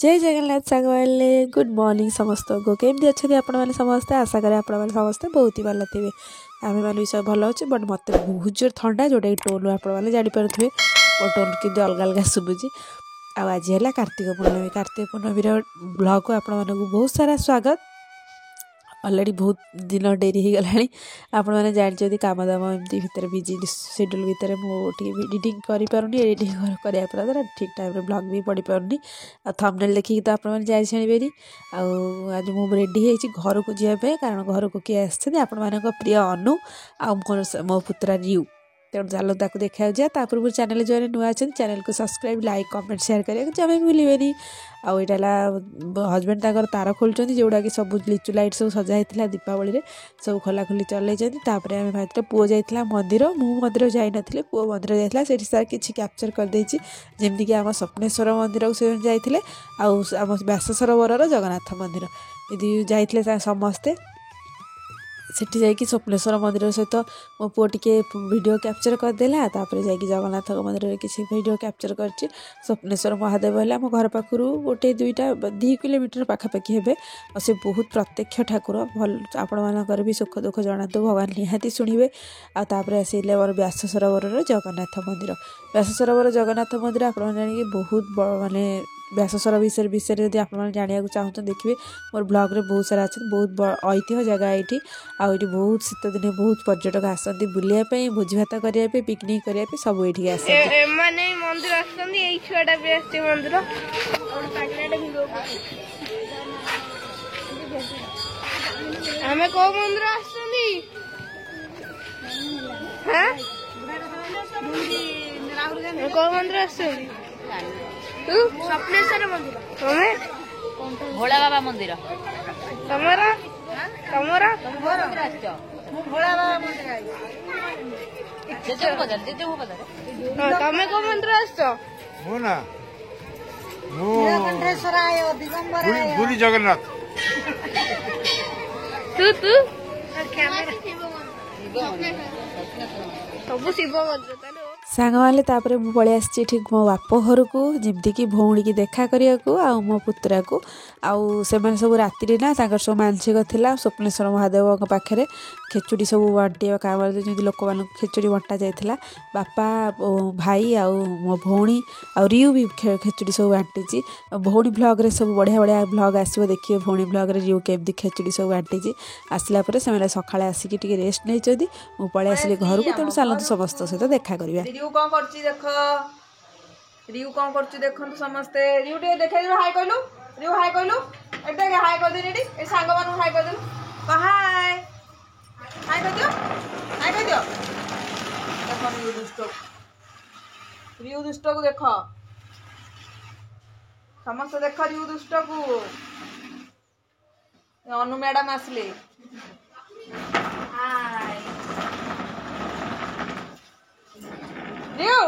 जय Jagannath सांगवाले good morning समस्त को केमती अच्छे आपण मैंने समस्ते आशा करें आपण मैंने समस्ते बहुत ही भल थे आम मैंने भी सब भल अच्छे बट मत बहुत जोर थंडा जोटा कि टोन आपने जापे मो टोन कि अलग अलग शुभुची आज है कार्तिक पूर्णमी ब्लॉग को आपण मानक बहुत सारा स्वागत अलरेडी बहुत दिन डेरी हो गलानी आपण मैंने जानते काम दाम एमती भितर बिजी शेड्यूल भितर मुझे एडिटिंग करें एडिटिंग कराया द्वारा ठीक टाइम ब्लॉग भी पढ़ी पारनी आ थंबनेल देखिए तो आप जानी आज मुझे रेडी होती घर को जावाई कारण घर को किए आसान प्रिय अनु आ मो पुत्रा रियू तेणु चलो ताको देखा जा पूर्व चैनल जो नुआ अच्छे चैनल को सब्सक्राइब लाइक कमेंट शेयर करेंगे जमा भूलें आईटा हजबैंड तार तार खोलुँच जोड़ा कि सब लिचु लाइट सब सजा होता दीपावली में सब खोला खोली चलते आम भाई पुओ जाइला मंदिर मु मंदिर जाई नी पुओ मंदिर जाइला से सार किसी कैप्चर करदे जमीक आम स्वप्नेश्वर मंदिर को से जाइए आम व्यास सरोवर जगन्नाथ मंदिर यदि जाइए समस्ते सेठी जाकि स्वप्नेश्वर मंदिर सहित मो पुओ टिके वीडियो कैप्चर करदेला जाकि जगन्नाथ मंदिर में किसी वीडियो कैप्चर कर स्वप्नेश्वर महादेव है आम घर पाखु गोटे 2 किलोमीटर पाखापाखि हे और से बहुत प्रत्यक्ष ठाकुर भल आपण मानकर भी सुख दुख जनातु भगवान निहाती शुणवे आपर आसिले मोर व्यास सरोवर जगन्नाथ मंदिर व्यास सरोवर जगन्नाथ मंदिर आप जानिए बहुत माने व्यास सरोवर विषय यदि आप जाना चाहते देखिए मोर ब्लॉग रे बहुत सारा अच्छे बहुत ऐतिह्य जगह ये आईटी बहुत शीत दिन बहुत पर्यटक आसती बुलायापी भोजी भात करने पिकनिक करने सब ये स्वप्नेश्वर मंदिर भोला बाबा मंदिर तमरा तमरा भोला बाबा मंदिर तमे को मंदिर आछो मो ना मो नीलकंठेश्वर आयो दिगंबर आयो पूरी जगन्नाथ तू कैमरा सब शिव मंदिर सांग मैंने तापर मुझे पलि आसी ठीक मो बाप घर को जमीक भौणी की देखा करने को आ मो पुत्रा को आउ से सब राति ना सब मानसिक थी स्वप्नेश्वर महादेव पाखे खेचुड़ी सब बांटे काम जमी लोक मान खेचुड़ी बंटा जाइला बापा भाई आउ मो भौणी आ रियू भी खेचुड़ी सब बांटी भौणी ब्लॉग रे सब बढ़िया बढ़िया ब्लॉग आसो देखिए भौणी ब्लॉग रे रियू केमती खेचुड़ी सब बांटी आसला से सकाଳେ आसिक टे रेस्ट नहीं मुझे पलि आसिली घर को तेणु चलते समस्त सहित देखा करवा रियू कौन करची देख रियू कौन करची देखंतु समस्ते रियू टे देखाइ हाय कहलु रियू हाय कहलु एटा हाय कर दे रेडी ए सांग मानु हाय कर दे हाय हाय कर दियो देखो रियू दुष्ट को देखो समस्त देखो रियू दुष्ट को अनु मैडम आसले हाय रियू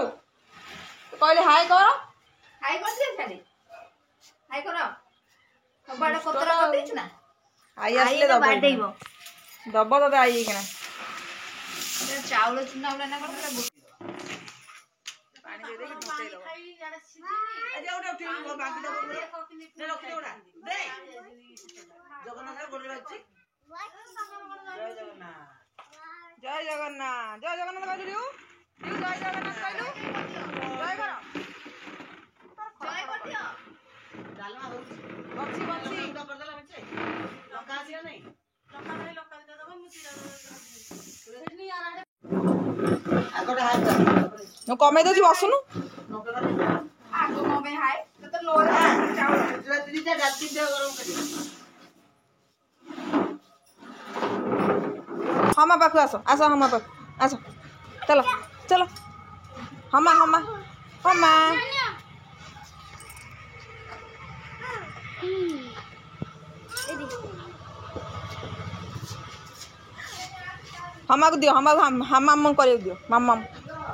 कहले हाय कर दियो खाली हाय कर बड़ा पत्र कर देछ ना आई आसले दबो दबो तो आई केना चावल चुना वाला ना कर पानी दे दे कि भुते लो अजे ओडा उठी बाकी दे रख दे ओडा दे जगन्नाथ गोड़ लागछि जय जगन्नाथ कहलु रियू जय जगन्नाथ कहलु जय कर दियो डालमा बक्सी उडा कर देला बच्चे लंका आसी नहीं लंका दे दबो मुसी आगोटा हाय नो कमे दो बसुनु आगो कमे हाय तो लोर चावल दीदी डालती दे गरम कर हमा पाखु आसो हमा पाखु आसो चलो चलो हमा हमा हमा हमा को दियो हमा हम करे दियो मम्मम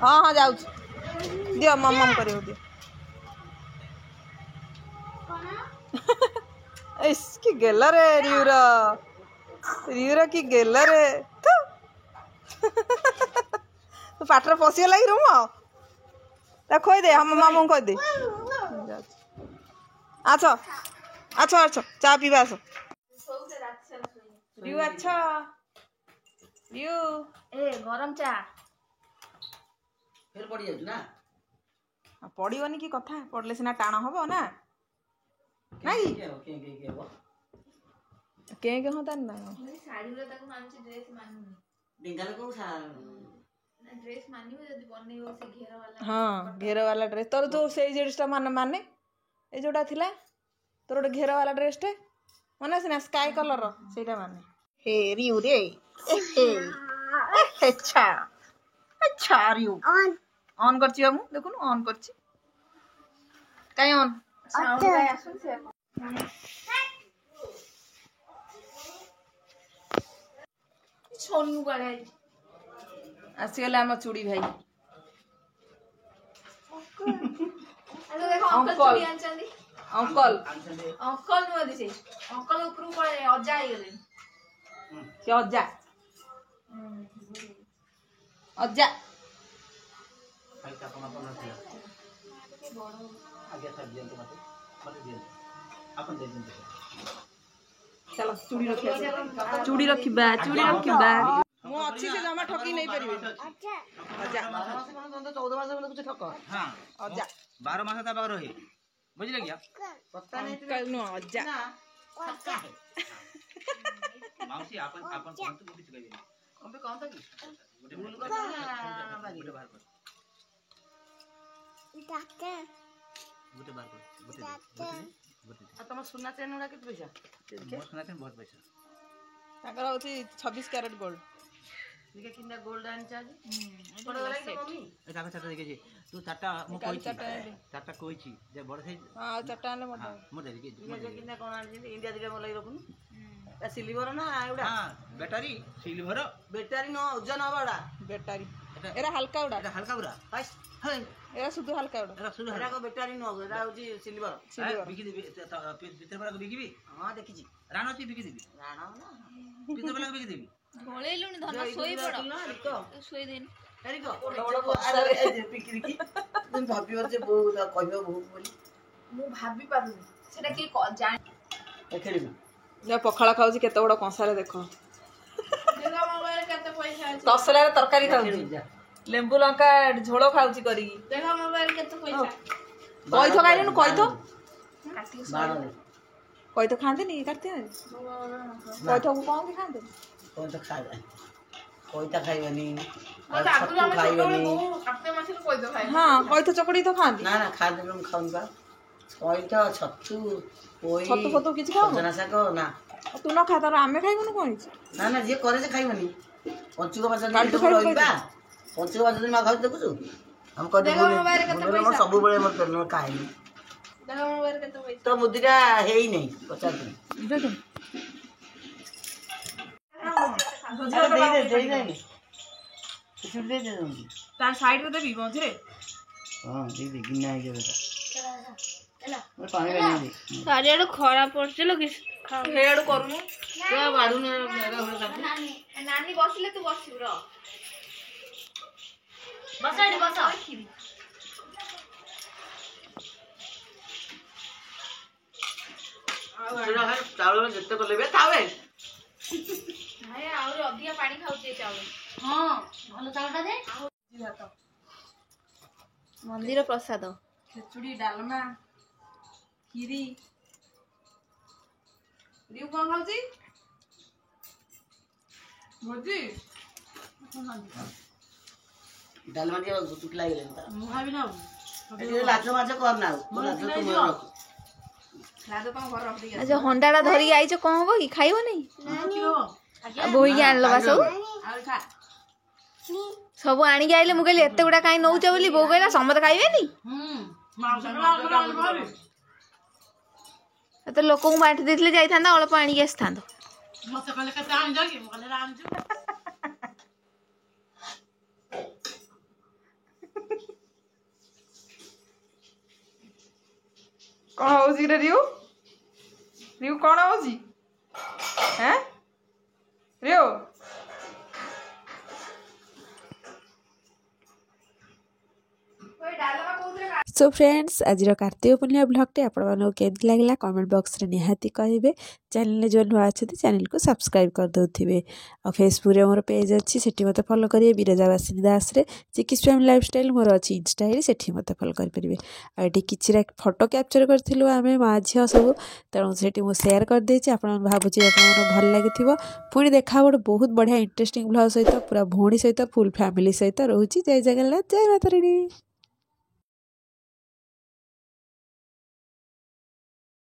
हाँ हाँ जाऊ दियो मम्मम करे दियो इसकी गेला रे रियूरा की गेला रे तू पाटर पशिया लगी रूम खोई दे हम मामू खोई दे ଆଛ ଆଛ ଆଛ ଚା ପିଇବା ଆସ ରିଉ ଆଛ ରିଉ ए गरम चा ଫେର ପଡି ଯାଉଛି ନା ପଡ଼ିବନି କି କଥା ପଡ଼ିଲେ ସିନା ଟାଣ ହବ ନା ନାଇଁ କେ ହଁ ତାର ନା साड़ी रे ताको मानछि ड्रेस मानुनी ଡିଙ୍ଗାଲେ କୋଉ ड्रेस मानिबो जदी बनेइबो से घेर वाला ହଁ ଘେର ବାଲା ଡ୍ରେସ୍ ତୋର ଯୋଉ ସେଇ ଜିନିଷଟା ମାନେ ଏ ଯୋଉଟା ଥିଲା ତୋର ଗୋଟେ ଘେର ବାଲା ଡ୍ରେସ୍ଟେ ମନେ ଅଛି ନା ସ୍କାଏ କଲର ସେଇଟା ମାନେ ହେ ରିଉ ରେ ଆଚ୍ଛା ଆଚ୍ଛା ରିଉ ଅନ୍ କରିଛି ବା ମୁଁ ଦେଖୁନୁ ଅନ୍ କରିଛି କାଇଁ ଅନ୍ साउंड काय आसुन से सोनू गळे ଆସିଗଲେ ଆମ ଚୁଡ଼ି ଭାଇ अरे देखो अंकल चुड़ी आनचंदी ଅଙ୍କଲ अंकल नु दिसे अंकल ऊपर पळे अजा आइ गेले ସେ ଅଜା ଅଜା ଚାଲ ଚୁଡ଼ି ରଖିବା ଚୁଡ଼ି ରଖିବା ଚୁଡ଼ି ରଖିବା ମୁଁ ଅଛି ସେ ଜମା ଠକି ନେଇ ପାରିବେ ଅଜା 14 ମାସ କିଛି ଠକ ଅଜା 12 मास ता पाखरे रहे बुझले क्या ଅଙ୍କଲ ନୁହଁ ଅଜା मावसी आपण आपण कोण तू किती कहबे अबे कौन था कि भूल कर गुटे बाहर कर गुटे बाहर कर गुटे तम सुना चेन उड़ा केते पैसा मोर सुना के बहुत पैसा ତାଙ୍କର ହଉଛି 26 କ୍ୟାରେଟ ଗୋଲ୍ଡ देखा कितना गोल्ड आन चार्ज पड़ गला कि मम्मी ए ताका चाटा देखे तू चाटा मो कोइची चाटा कोइची जे बड़ साइज ହଁ ଆଉ चारटा ଆଣିଲେ ମତେ मो दे के देखा कितना कोन आन इंडिया दिगा मलाई रखुनु ए सिल्वर ना एउडा हां बैटरी सिल्वर बैटरी न ओजन हबडा ବେଟାରୀ ଏରା ହାଲକା ଉଡା এটা হালকা পুরা बस हे ଏରା ସୁଧୁ ହାଲକା ଉଡା এটা শুরু एरा को बैटरी न एरा होची सिल्वर बिकी देबी भीतर वाला को बिकीबी हां देखिची राणो ची बिकी देबी राणा ना भीतर वाला को बिकी देबी ढोळेलुनी धन सोई पड़ ना रिको सोई देन रिको अरे ए पिकी रिकी तुम भाबियो जे बहुत कहबो बहुत बोली मु भाबी पारुनी सेटा के जान खेली ଯା ପଖାଳ ଖାଉଛି କେତେ ବଡ କଂସାରେ ଦେଖ देखा मोबाइल केते पैसा अछि ତସଲାରେ ତରକାରୀ ଖାଉଛି ଲେମ୍ବୁ ଲଙ୍କା ଝୋଳ ଖାଉଛି କରିକି देखा मोबाइल केते पैसा କଇଥ ଖାଇଲୁନୁ କଇଥ काटी बाड़ो କଇଥ ଖାଆନ୍ତିନି କାର୍ତ୍ତିକ କଇଥକୁ କଣ କି ଖାଆନ୍ତି कौन तो खाइबा कोई तो खाइबनी मत आगु हम छोटे काटे माछी कोइ दो खाइ ହଁ କଇଥ ଚକଡି ତ ଖାଆନ୍ତି ना ना खा दे हम खाउन बा कोई तो छत्तू कोई ଛତୁ ଫତୁ କିଛି ଖାଉନୁ जना साग ना ତୁ ନ ଖା ତାର ଆମେ ଖାଇବୁନୁ କଣ ହେଇଛି ना ना जे करे से खाइबनी पंचुक पाँच दिन काल्टू तो खाइबू रहिबा पंचुक पाँच दिन मा खाउ देखुछु हम कह दे देखो मोबाइल केते पैसा सब बेले मत करनो खाइ देखा मोबाइल केते पैसा तो मुद्रा हेई नहीं 50 दिन दे दे कुछ दे दे ତାର ସାଇଡ ରେ ଦେବି ମଝିରେ हां दे दे गिना है जे बेटा मैं पानी ले दे सारियाडो खरा पड़छलो कि ହେଡ କରୁନୁ क्या बाडू ने मेरा हो जाती नानी बसले तू बसिब र बसाडी बस सुना है चावल में जत्ते को लेबे तावे नाय और अधिया पानी खाउछे चावल हां भलो चावलटा दे ଭାତ मंदिर प्रसाद ଖେଚୁଡି ଡାଲମା କ୍ଷୀରି ରିଉ କଣ ଖାଉଛି ଭୋଜି दाल माटी गुटुक लागले ମୁଁ ଖାଇବି ନା ये लाज माज करना लाज तुम रख ଲାଜ ତମ ଘରେ ରଖିଦେଇ आज हंडाटा धरि आइछ कोन हो कि खाइबो नै बोही के आनलो बा सब ଆଉ ଖା सब आनी के आइले मु कहली एते गुडा काई नौछ बोली बो कहला समत खाइबे नी तो लोक को बांटी देथिले जाई थांदा अल्प आनी के आस्थांदो मते कहले केते आन जागी म कहले आन जो କଣ ହଉଛି ରେ ରିଉ ରିଉ କଣ ହଉଛି ହେଁ ରିଉ कोई डालमा कोउतरे सो फ्रेंड्स आज कार्तिक पूर्णिमा ब्लॉगटे आपको केमती लगे कमेंट बॉक्स रे निहाती कहे चैनल जो नुआ अच्छे चैनल को सब्सक्राइब कर दे और फेसबुक रे मोर पेज अच्छी से मत फॉलो करेंगे बिरजा बासिनी दास रे चिकिस फैमिली लाइफस्टाइल मोर अच्छी इंस्टा आई से मत फॉलो करेंगे और ये किसी फोटो कैप्चर करूँ आम माँ झील सब तेणु से सेयार करदे आप भावुँ भल लगी पुणी देखा गोटे बहुत बढ़िया इंटरेस्टिंग ब्लॉग सहित पूरा भौणी सहित फुल फैमिली सहित रोचे जय जगन्नाथ जय माता रानी।